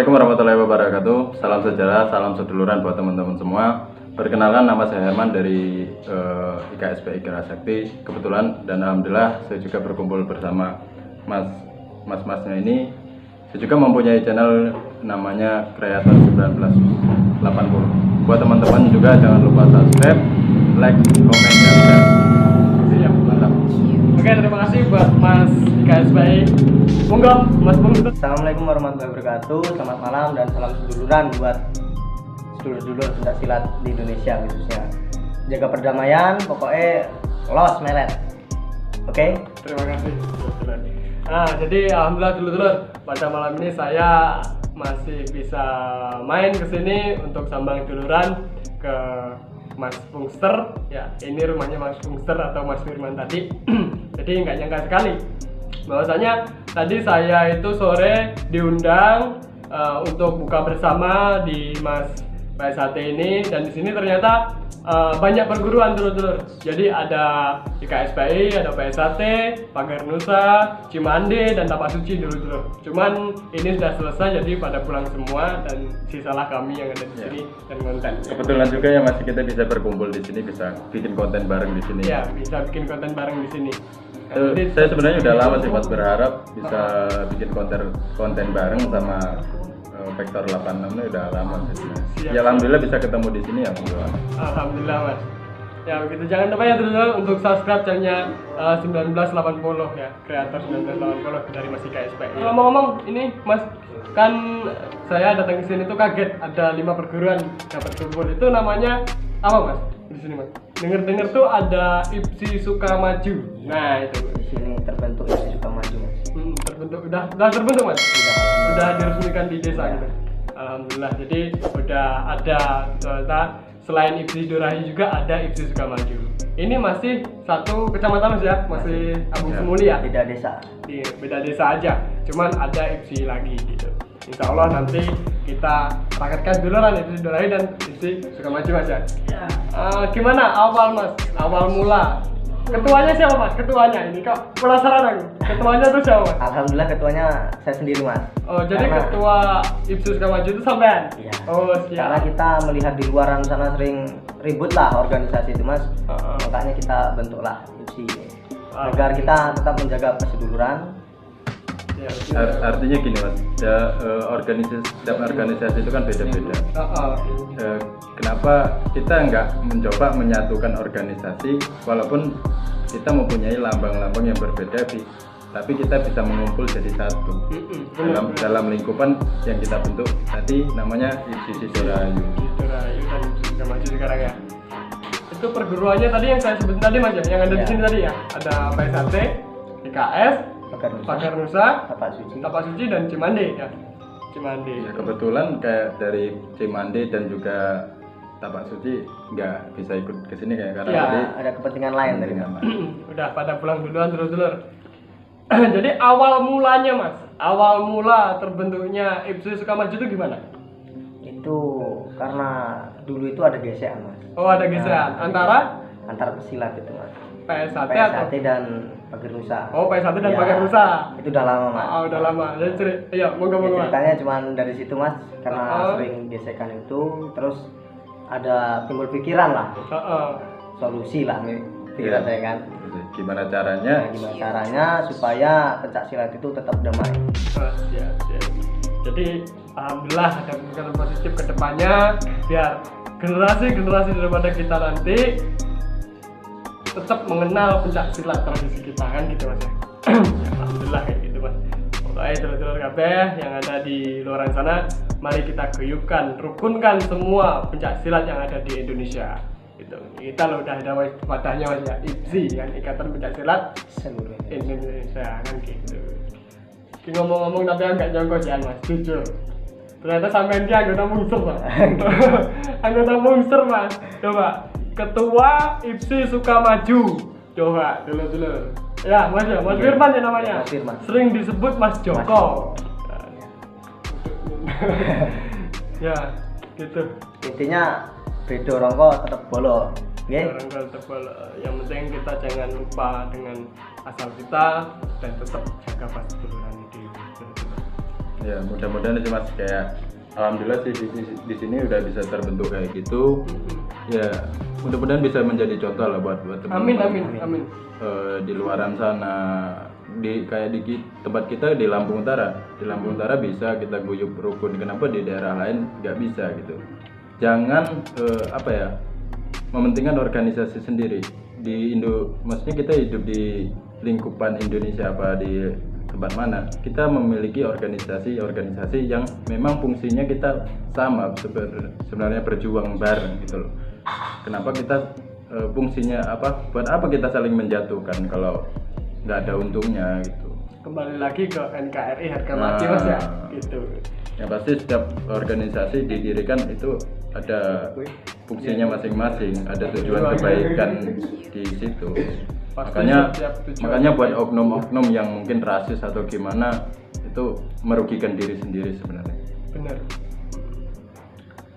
Assalamualaikum warahmatullahi wabarakatuh. Salam sejahtera, salam seduluran buat teman-teman semua. Perkenalkan, nama saya Herman dari IKSPI Kerasakti. Kebetulan dan alhamdulillah saya juga berkumpul bersama mas-masnya ini. Saya juga mempunyai channel namanya Kreator 1980. Buat teman-teman juga jangan lupa subscribe, like, komen, dan share. Siap, mantap. Oke, terima kasih buat Mas IKSPI. Monggo, Mas Bung. Assalamualaikum warahmatullahi wabarakatuh. Selamat malam dan salam seduluran buat sedulur-sedulur pencaksilat di Indonesia khususnya. Jaga perdamaian, pokoknya los meret. Oke? Terima kasih. Nah, jadi alhamdulillah dulur-dulur, pada malam ini saya masih bisa main ke sini untuk sambang duluran ke Mas Bungster. Ya, ini rumahnya Mas Bungster atau Mas Firman tadi. Jadi nggak nyangka sekali bahwasanya tadi saya itu sore diundang untuk buka bersama di Mas PSAT ini, dan di sini ternyata banyak perguruan dulur-dulur. Jadi ada IKSPI, ada PSAT, Pagar Nusa, Cimande, dan Tapak Suci dulur-dulur. Cuman ini sudah selesai, jadi pada pulang semua dan sisalah kami yang ada di sini dan konten. Kebetulan juga ya masih kita bisa berkumpul di sini, bisa bikin konten bareng di sini. Ya, bisa bikin konten bareng di sini. Saya sebenarnya udah lama sih Mas berharap bisa bikin konten bareng sama Vektor 86 ini udah lama sih. Ya alhamdulillah bisa ketemu di sini ya. Alhamdulillah Mas. Ya begitu, jangan lupa ya dulu untuk subscribe channelnya 1980 ya, Kreator 1980 dari Mas IKSPI. Ngomong-ngomong ini Mas, kan saya datang ke sini tuh kaget ada 5 perguruan yang berkumpul. Itu namanya apa Mas di sini Mas? Dengar-dengar tuh ada IPSI Sukamaju. Nah itu Di sini terbentuk IPSI Sukamaju, Mas. Terbentuk, udah terbentuk Mas? Udah diresmikan di desa gitu. Alhamdulillah, jadi udah ada ternyata selain IPSI Dorahi juga ada IPSI Sukamaju. Ini masih satu kecamatan Mas ya, masih Abung Semuli ya? Beda desa. Di beda desa aja, cuman ada IPSI lagi gitu. Insya Allah nanti kita raketkan dulu kan IPSI Dorahi dan IPSI Sukamaju Mas ya. Gimana awal Mas, awal mula? Ketuanya siapa Mas? Ketuanya ini kok penasaran aku. Ketuanya tuh siapa Mas? Alhamdulillah ketuanya saya sendiri, Mas. Oh, jadi ketua IPSI Sukamaju itu sampean? Iya. Oh, siap. Karena kita melihat di luaran sana sering ribut lah organisasi itu, Mas. Makanya kita bentuklah IPSI agar kita tetap menjaga perseduluran. Ya, Artinya gini Mas, setiap organisasi itu kan beda-beda. Kenapa kita nggak mencoba menyatukan organisasi walaupun kita mempunyai lambang-lambang yang berbeda, tapi kita bisa mengumpul jadi satu dalam lingkupan yang kita bentuk tadi namanya IPSI Dorayu. Dorayu dan Sukamaju sekarang ya. Itu perguruannya tadi yang saya sebut tadi Mas ya, yang ada di sini tadi ya. Ada PSAT, IKS, Pagar Nusa, Tapak Suci dan Cimande ya. Cimande. Ya, kebetulan kayak dari Cimande dan juga Tapak Suci nggak bisa ikut ke sini kayak karena Ya, ada kepentingan lain dari Udah pada pulang duluan dulur-dulur. Jadi awal mulanya Mas, awal mula terbentuknya IPSI Sukamaju itu gimana? Itu karena dulu itu ada gesekan, Mas. Oh, ada gesekan antara pesilat itu, Mas. PSAT PSAT dan Pagar Nusa. Oh, PSAT dan Ya, Pagar Nusa. Itu udah lama, Mas. Oh, udah lama. Jadi iya, monggo Mas. Ceritanya cuma dari situ, Mas, karena sering gesekan itu, terus ada timbul pikiran lah, solusi lah pikiran saya kan. Gimana caranya supaya pencaksilat itu tetap damai. Siap. Jadi alhamdulillah ada pemikiran positif ke depannya biar generasi daripada kita nanti tetap mengenal pencaksilat tradisi kita kan gitu Mas ya. Alhamdulillah kayak gitu Mas. Pokoknya dulur-dulur kabeh yang ada di luar sana, mari kita guyupkan, rukunkan semua pencaksilat yang ada di Indonesia. Gitu. Kita lo udah ada wadahnya Mas ya, IPSI kan, Ikatan Pencaksilat Seluruh Indonesia kan gitu. Ngomong-ngomong tapi agak jongkok ya Mas, jujur. Ternyata sampean dia anggota Bungster Mas. Anggota Bungster Mas. Coba Ketua IPSI Sukamaju. Coba dulu. Ya Mas ya, Mas Firman ya namanya. Mas Firman. Sering disebut Mas Joko. Ya, gitu. Intinya bedo rongko tetap bolo. Orang tebal. Yang penting kita jangan lupa dengan asal kita dan tetap jaga perseduluran di Ya mudah-mudahan sih Mas, kayak alhamdulillah sih di sini udah bisa terbentuk kayak gitu. Ya mudah-mudahan bisa menjadi contoh lah buat Amin teman-teman amin amin. di luaran sana, kayak di tempat kita di Lampung Utara. Di Lampung Utara bisa kita guyup rukun, kenapa di daerah lain nggak bisa gitu. Jangan apa ya, mementingkan organisasi sendiri. Maksudnya kita hidup di lingkupan Indonesia apa di tempat mana, kita memiliki organisasi yang memang fungsinya kita sama, sebenarnya berjuang bareng gitu loh. Kenapa kita fungsinya apa, buat apa kita saling menjatuhkan kalau nggak ada untungnya gitu. Kembali lagi ke NKRI harga mati Mas ya, gitu. Ya pasti setiap organisasi didirikan itu ada fungsinya masing-masing, ada tujuan kebaikan di situ. Pasti Makanya buat oknum-oknum yang mungkin rasis atau gimana itu merugikan diri sendiri sebenarnya. Bener.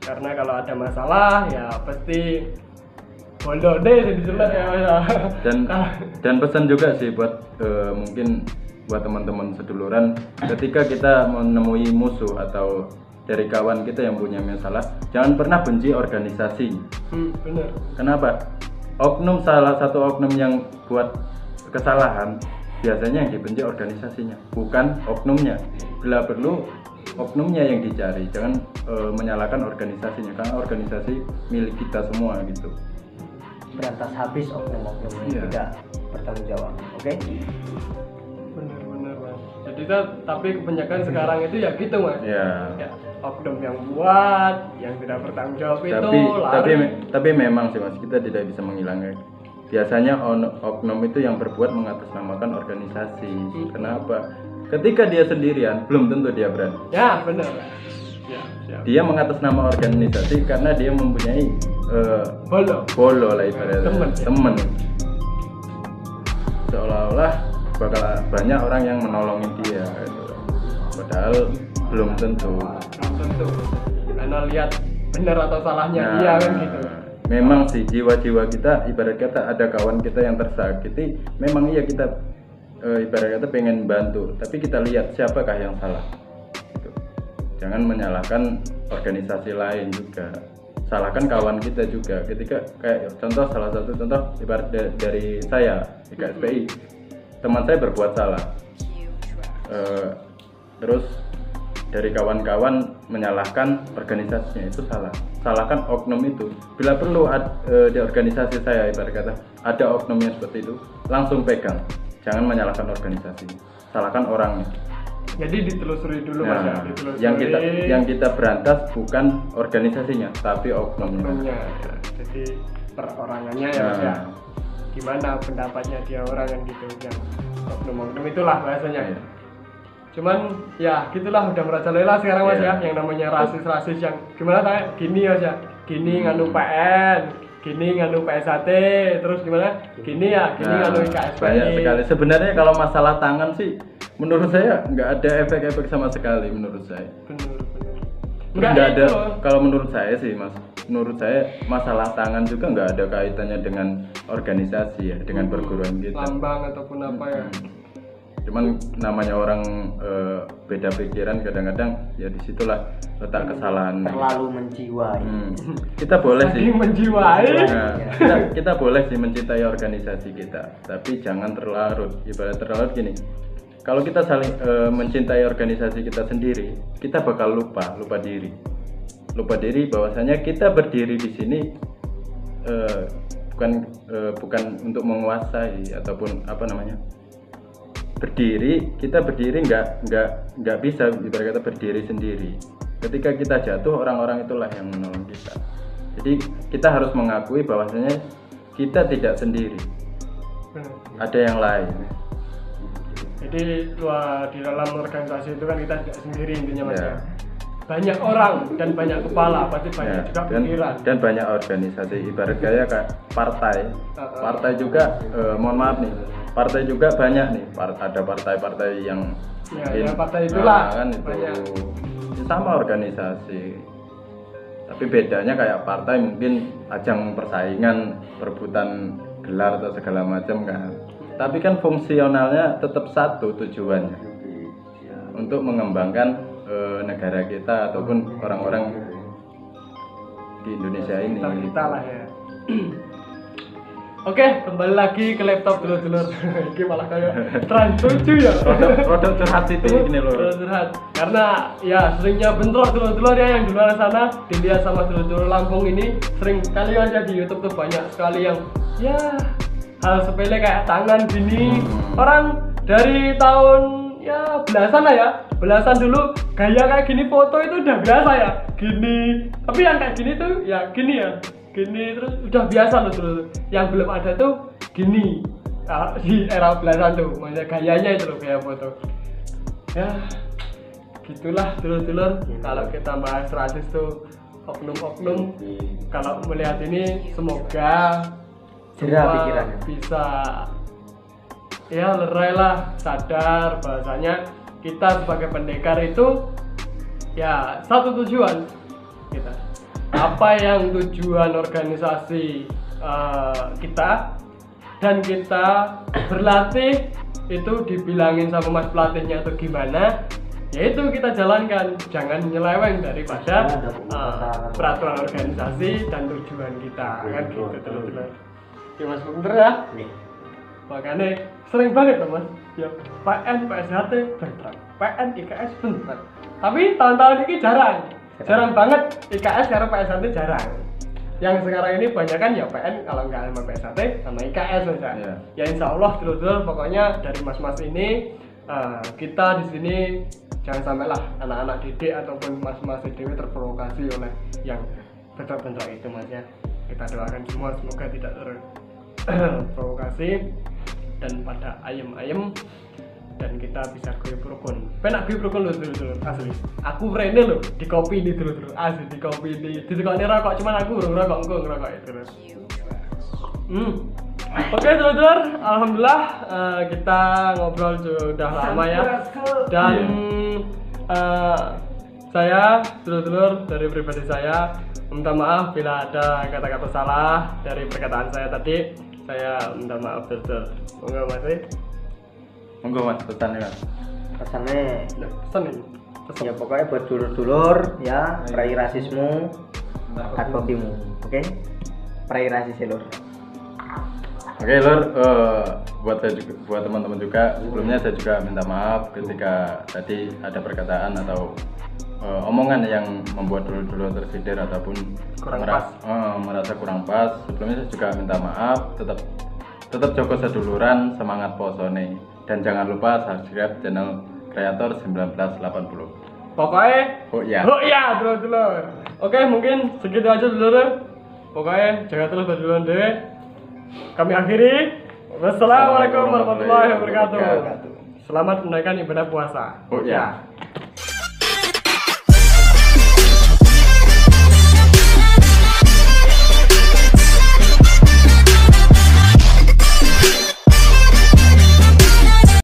Karena kalau ada masalah ya pasti bodoh deh disunat ya Mas. Dan pesan juga sih buat mungkin buat teman-teman seduluran, ketika kita menemui musuh atau dari kawan kita yang punya masalah, jangan pernah benci organisasi. Bener. Kenapa? Salah satu oknum yang buat kesalahan biasanya yang dibenci organisasinya, bukan oknumnya. Bila perlu oknumnya yang dicari, jangan menyalahkan organisasinya, karena organisasi milik kita semua gitu. Berantas habis oknum-oknum yang tidak bertanggung jawab. Oke? Bener Mas. Jadi tapi kebanyakan sekarang itu ya gitu Mas. Ya. Oknum yang buat, yang tidak bertanggung jawab itu lari. Tapi memang sih Mas, kita tidak bisa menghilangkan. Biasanya oknum itu yang berbuat mengatasnamakan organisasi. Kenapa? Ketika dia sendirian, belum tentu dia berani. Ya benar. Ya. Dia mengatasnama organisasi karena dia mempunyai bolo lah ibaratnya, temen. Seolah-olah bakal banyak orang yang menolongin dia gitu. Padahal belum tentu. Karena lihat benar atau salahnya dia kan gitu. Memang sih jiwa-jiwa kita, ibarat kata ada kawan kita yang tersakiti, memang iya kita ibarat kata pengen bantu, tapi kita lihat siapakah yang salah gitu. Jangan menyalahkan organisasi lain juga, salahkan kawan kita juga. Ketika kayak salah satu contoh ibarat dari saya IKSPI, teman saya berbuat salah, terus dari kawan-kawan menyalahkan organisasinya, itu salah. Salahkan oknum itu. Bila perlu di organisasi saya ibarat kata ada oknumnya seperti itu, langsung pegang. Jangan menyalahkan organisasi, salahkan orangnya. Jadi ditelusuri dulu Mas ya. Yang kita berantas bukan organisasinya, tapi oknumnya. Ya. Jadi perorangannya ya Mas ya. Gimana pendapatnya dia orang yang gitu, yang oknum itulah bahasanya. Ya. Cuman ya gitulah, udah merajalela sekarang Mas ya, yang namanya rasis yang gimana kayak gini Mas ya, gini nganu PN, gini nganu PSAT, terus gimana gini nganu IKSPI. Banyak sekali sebenarnya. Kalau masalah tangan sih menurut saya nggak ada efek-efek sama sekali menurut saya. Bener. Nggak ada. Kalau menurut saya sih Mas, menurut saya masalah tangan juga nggak ada kaitannya dengan organisasi ya, dengan perguruan kita, lambang ataupun apa ya. Cuman namanya orang beda pikiran, kadang-kadang ya disitulah letak kesalahan. Terlalu menjiwai. Kita boleh sih menjiwai. Kita boleh sih mencintai organisasi kita, tapi jangan terlarut. Ibarat terlarut gini, kalau kita saling mencintai organisasi kita sendiri, kita bakal lupa diri bahwasanya kita berdiri di sini bukan untuk menguasai ataupun apa namanya. Kita berdiri nggak bisa ibarat kata berdiri sendiri. Ketika kita jatuh, orang-orang itulah yang menolong kita. Jadi kita harus mengakui bahwasanya kita tidak sendiri, ada yang lain. Jadi di dalam organisasi itu kan kita tidak sendiri intinya Mas ya. Banyak orang dan banyak kepala, pasti banyak juga pikiran dan banyak organisasi. Ibarat kayak partai juga mohon maaf nih, partai juga banyak nih. Ada partai-partai yang partai itulah kan itu sama organisasi. Tapi bedanya kayak partai mungkin ajang persaingan, perebutan gelar atau segala macam kan. Tapi kan fungsionalnya tetap satu tujuannya, untuk mengembangkan negara kita ataupun orang-orang di Indonesia ini. Kita lah ya. Oke, kembali lagi ke laptop dulur-dulur. Ini malah kayak Trans 7 ya. Produk curhat itu gini loh. Produk curhat. Karena ya seringnya bentrok dulur-dulur ya yang di luar sana dilihat sama dulur-dulur Lampung ini sering kali aja di YouTube tuh banyak sekali yang ya hal sepele kayak tangan gini. Orang dari tahun ya belasan lah ya. Belasan dulu gaya kayak gini foto itu udah biasa ya. Gini. Tapi yang kayak gini tuh ya gini ya. Gini terus udah biasa loh terus. Yang belum ada tuh gini. Di era belasan tuh, maksudnya gayanya itu loh gaya foto. Ya, gitulah dulur-dulur. Kalau kita bahas rasis tuh oknum-oknum. Kalau melihat ini semoga jerah semua pikirannya. bisa ya lerai lah, sadar bahasanya kita sebagai pendekar itu ya satu tujuan kita. Apa yang tujuan organisasi kita dan kita berlatih itu dibilangin sama mas pelatihnya atau gimana, yaitu kita jalankan, jangan nyeleweng daripada peraturan organisasi dan tujuan kita kan gitu teman-teman. Ya mas bener ya, makanya sering banget loh mas ya PN, PSHT bentrok, PN, IKS bentrok, tapi tahun-tahun ini jarang banget IKS karena PSHT jarang. Yang sekarang ini banyak kan ya PN, kalau nggak sama PSHT sama IKS saja. Ya insya Allah dulu pokoknya dari mas-mas ini kita di sini jangan sampailah anak-anak didik ataupun mas-mas dewi terprovokasi oleh yang bentrok-bentrok itu mas ya. Kita doakan semua semoga tidak terprovokasi dan pada ayem-ayem dan kita bisa guyub rukun. Penak guyub rukun dulu asli. Aku rene lho di kopi ini dulu asli di kopi ini. Di tekone rokok cuman aku ngerokok ngerokok itu. Oke dulur, alhamdulillah kita ngobrol sudah lama ya. Dan saya dulur dari pribadi saya minta maaf bila ada kata-kata salah dari perkataan saya tadi. Saya minta maaf dulur. Monggo Mas. Monggo mas, pesannya mas. Pesannya Pesan ini. ya pokoknya buat dulur-dulur ya, perai rasismu, kat kopimu, oke? Perai rasis lur. Oke lur, buat teman-teman juga sebelumnya saya juga minta maaf ketika tadi ada perkataan atau omongan yang membuat dulur-dulur tersindir ataupun merasa kurang pas. Sebelumnya saya juga minta maaf. Tetap jaga seduluran, semangat posone, dan jangan lupa subscribe channel Kreator 1980. Pokoknya Oh iya dulur. Oke, mungkin segitu aja dulur. Pokoknya jaga terus dulur deh. Kami akhiri. Wassalamualaikum warahmatullahi wabarakatuh. Selamat menunaikan ibadah puasa. Oh iya.